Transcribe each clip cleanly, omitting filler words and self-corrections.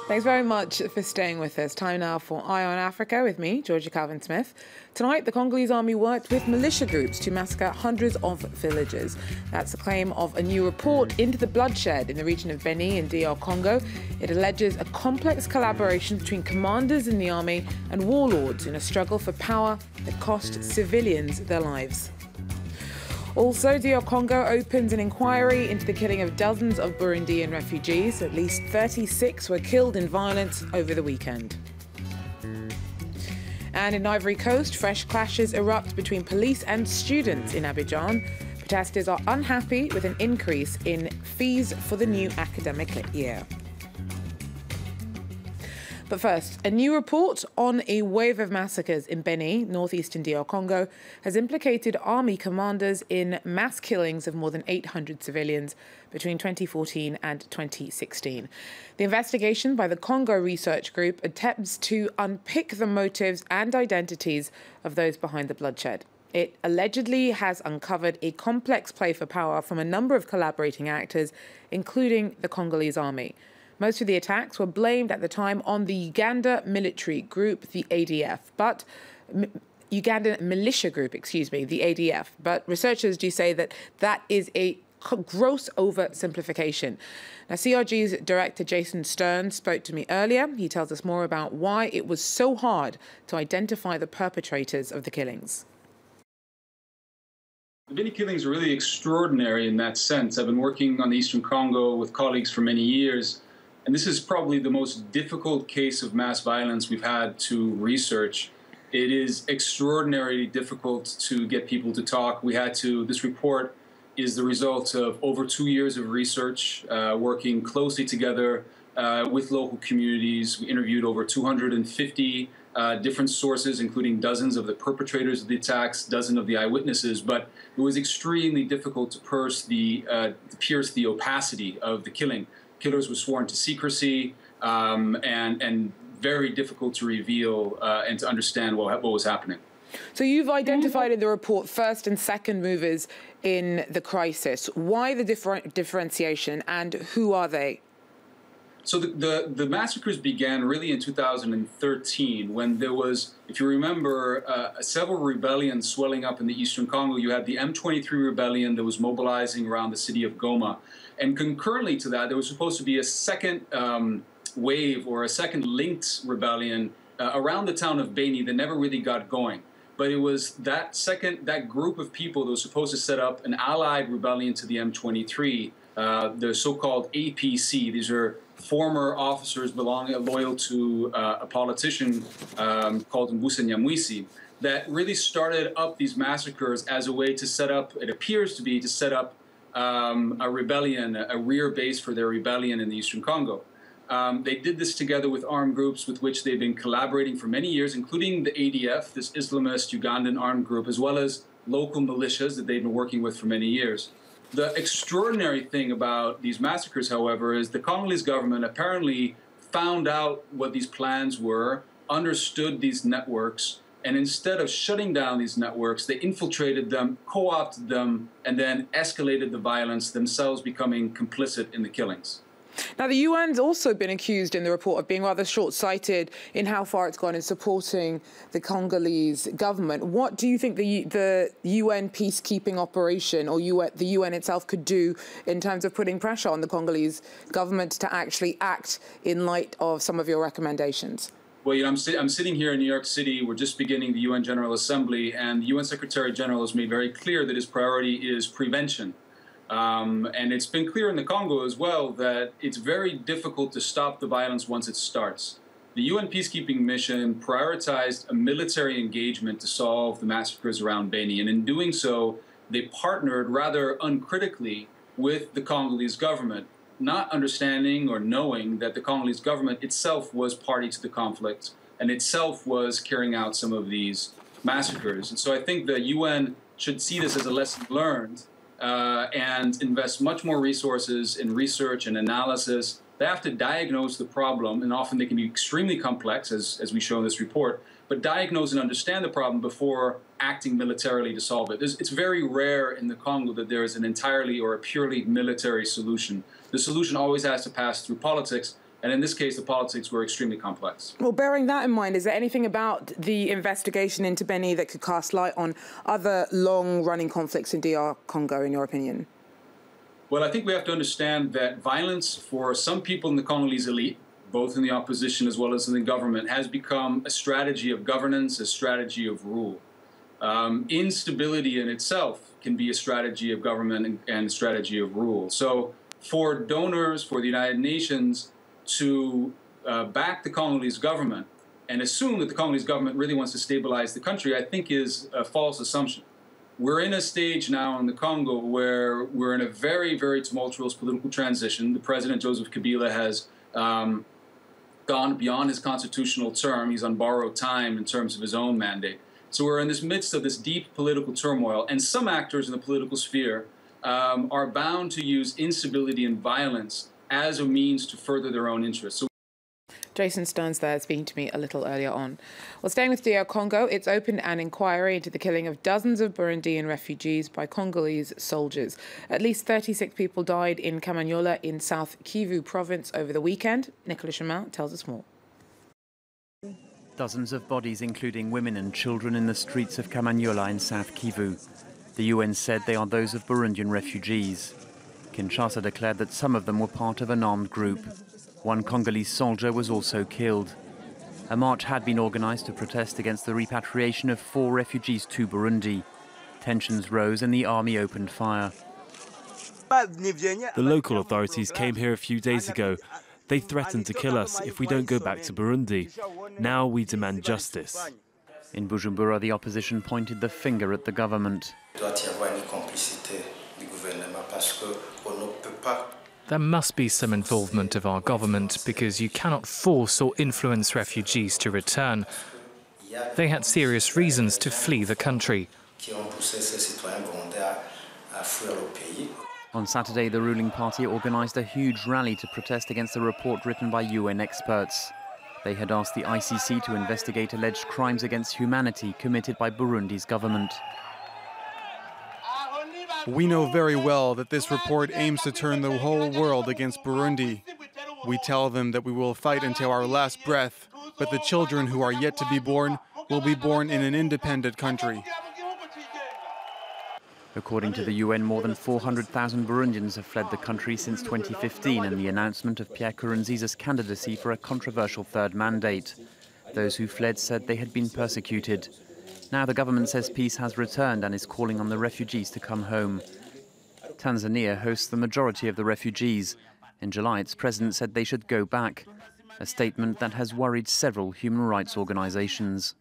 Thanks very much for staying with us. Time now for Eye on Africa with me, Georgia Calvin-Smith. Tonight, the Congolese army worked with militia groups to massacre hundreds of villages. That's the claim of a new report into the bloodshed in the region of Beni in DR Congo. It alleges a complex collaboration between commanders in the army and warlords in a struggle for power that cost civilians their lives. Also, DR Congo opens an inquiry into the killing of dozens of Burundian refugees. At least 36 were killed in violence over the weekend. And in Ivory Coast, fresh clashes erupt between police and students in Abidjan. Protesters are unhappy with an increase in fees for the new academic year. But first, a new report on a wave of massacres in Beni, northeastern DR Congo, has implicated army commanders in mass killings of more than 800 civilians between 2014 and 2016. The investigation by the Congo Research Group attempts to unpick the motives and identities of those behind the bloodshed. It allegedly has uncovered a complex play for power from a number of collaborating actors, including the Congolese army. Most of the attacks were blamed at the time on the Uganda military group, the ADF, but Uganda militia group, the ADF. But researchers do say that that is a gross oversimplification. Now, CRG's director Jason Stern spoke to me earlier. He tells us more about why it was so hard to identify the perpetrators of the killings. The Beni killings are really extraordinary in that sense. I've been working on the Eastern Congo with colleagues for many years. And this is probably the most difficult case of mass violence we've had to research. It is extraordinarily difficult to get people to talk. This report is the result of over 2 years of research, working closely together with local communities. We interviewed over 250 different sources, including dozens of the perpetrators of the attacks, dozens of the eyewitnesses. But it was extremely difficult to pierce the opacity of the killing. Killers were sworn to secrecy and very difficult to reveal and to understand what was happening. So you've identified in the report first and second movers in the crisis. Why the differentiation and who are they? So the massacres began really in 2013 when there was, if you remember, several rebellions swelling up in the Eastern Congo. You had the M23 rebellion that was mobilizing around the city of Goma. And concurrently to that, there was supposed to be a second wave or a second linked rebellion around the town of Beni that never really got going. But it was that group of people that was supposed to set up an allied rebellion to the M23, the so-called APC. These are former officers loyal to a politician called Mbusa Nyamwisi, that really started up these massacres as a way to set up, it appears to be, to set up a rebellion, a rear base for their rebellion in the Eastern Congo. They did this together with armed groups with which they've been collaborating for many years, including the ADF, this Islamist Ugandan armed group, as well as local militias that they've been working with for many years. The extraordinary thing about these massacres, however, is the Congolese government apparently found out what these plans were, understood these networks, and instead of shutting down these networks, they infiltrated them, co-opted them, and then escalated the violence, themselves becoming complicit in the killings. Now, the UN's also been accused in the report of being rather short-sighted in how far it's gone in supporting the Congolese government. What do you think the UN peacekeeping operation or the UN itself could do in terms of putting pressure on the Congolese government to actually act in light of some of your recommendations? Well, I'm sitting here in New York City. We're just beginning the UN General Assembly, and the UN Secretary General has made very clear that his priority is prevention. And it's been clear in the Congo as well that it's very difficult to stop the violence once it starts. The UN peacekeeping mission prioritized a military engagement to solve the massacres around Beni, and in doing so, they partnered rather uncritically with the Congolese government, not understanding or knowing that the Congolese government itself was party to the conflict and itself was carrying out some of these massacres. And so I think the UN should see this as a lesson learned and invest much more resources in research and analysis. They have to diagnose the problem, and often they can be extremely complex, as we show in this report, but diagnose and understand the problem before acting militarily to solve it. It's very rare in the Congo that there is an entirely or a purely military solution. The solution always has to pass through politics, And in this case, the politics were extremely complex. Well, bearing that in mind, is there anything about the investigation into Beni that could cast light on other long-running conflicts in DR Congo, in your opinion? Well, I think we have to understand that violence for some people in the Congolese elite, both in the opposition as well as in the government, has become a strategy of governance, a strategy of rule. Instability in itself can be a strategy of government and a strategy of rule. So for donors, for the United Nations to back the Congolese government and assume that the Congolese government really wants to stabilize the country, I think is a false assumption. We're in a stage now in the Congo where we're in a very, very tumultuous political transition. The President, Joseph Kabila, has gone beyond his constitutional term. He's on borrowed time in terms of his own mandate. So we're in this midst of this deep political turmoil, and some actors in the political sphere are bound to use instability and violence as a means to further their own interests. So Jason Stearns there speaking to me a little earlier on. Well, staying with DR Congo, it's opened an inquiry into the killing of dozens of Burundian refugees by Congolese soldiers. At least 36 people died in Kamanyola in South Kivu province over the weekend. Nicolas Chemin tells us more. Dozens of bodies, including women and children, in the streets of Kamanyola in South Kivu. The UN said they are those of Burundian refugees. Kinshasa declared that some of them were part of an armed group. One Congolese soldier was also killed. A march had been organized to protest against the repatriation of 4 refugees to Burundi. Tensions rose and the army opened fire. The local authorities came here a few days ago. They threatened to kill us if we don't go back to Burundi. Now we demand justice. In Bujumbura, the opposition pointed the finger at the government. There must be some involvement of our government because you cannot force or influence refugees to return. They had serious reasons to flee the country. On Saturday, the ruling party organised a huge rally to protest against a report written by UN experts. They had asked the ICC to investigate alleged crimes against humanity committed by Burundi's government. We know very well that this report aims to turn the whole world against Burundi. We tell them that we will fight until our last breath, but the children who are yet to be born will be born in an independent country. According to the UN, more than 400,000 Burundians have fled the country since 2015 and the announcement of Pierre Nkurunziza's candidacy for a controversial third mandate. Those who fled said they had been persecuted. Now the government says peace has returned and is calling on the refugees to come home. Tanzania hosts the majority of the refugees. In July, its president said they should go back, a statement that has worried several human rights organizations.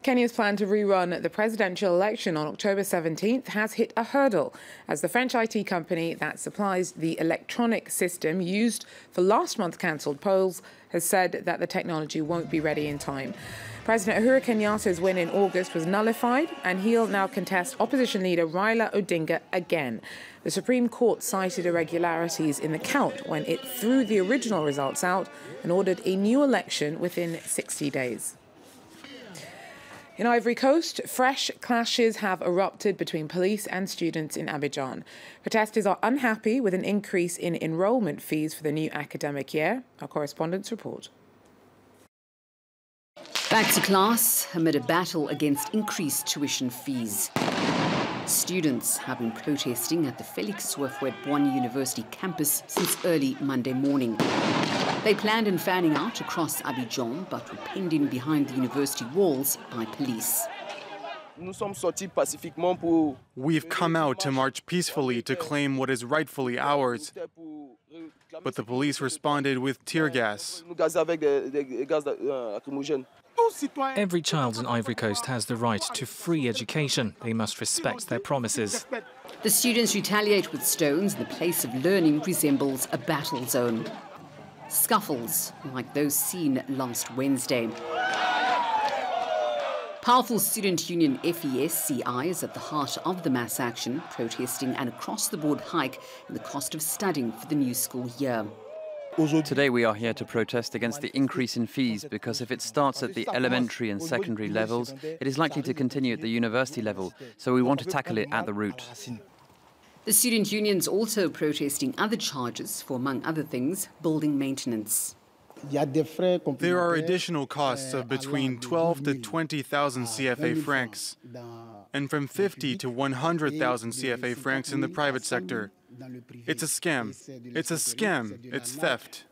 Kenya's plan to rerun the presidential election on October 17th has hit a hurdle as the French IT company that supplies the electronic system used for last month's cancelled polls has said that the technology won't be ready in time. President Uhuru Kenyatta's win in August was nullified, and he'll now contest opposition leader Raila Odinga again. The Supreme Court cited irregularities in the count when it threw the original results out and ordered a new election within 60 days. In Ivory Coast, fresh clashes have erupted between police and students in Abidjan. Protesters are unhappy with an increase in enrolment fees for the new academic year. Our correspondents report. Back to class amid a battle against increased tuition fees. Students have been protesting at the Felix Houphouët-Boigny University campus since early Monday morning. They planned on fanning out across Abidjan, but were penned in behind the university walls by police. We've come out to march peacefully to claim what is rightfully ours, but the police responded with tear gas. Every child in Ivory Coast has the right to free education. They must respect their promises. The students retaliate with stones, and the place of learning resembles a battle zone. Scuffles like those seen last Wednesday. Powerful student union FESCI is at the heart of the mass action, protesting an across-the-board hike in the cost of studying for the new school year. Today we are here to protest against the increase in fees because if it starts at the elementary and secondary levels, it is likely to continue at the university level, so we want to tackle it at the root. The student unions also protesting other charges for, among other things, building maintenance. There are additional costs of between 12 to 20,000 CFA francs and from 50 to 100,000 CFA francs in the private sector. It's a scam. It's a scam. It's theft.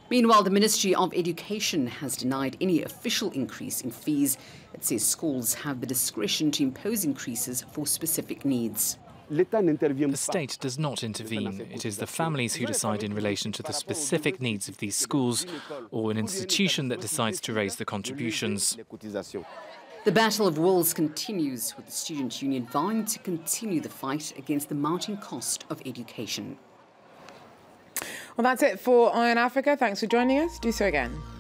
Meanwhile, the Ministry of Education has denied any official increase in fees. It says schools have the discretion to impose increases for specific needs. The state does not intervene. It is the families who decide in relation to the specific needs of these schools, or an institution that decides to raise the contributions. The battle of wills continues, with the student union vowing to continue the fight against the mounting cost of education. Well, that's it for Eye on Africa. Thanks for joining us. Do so again.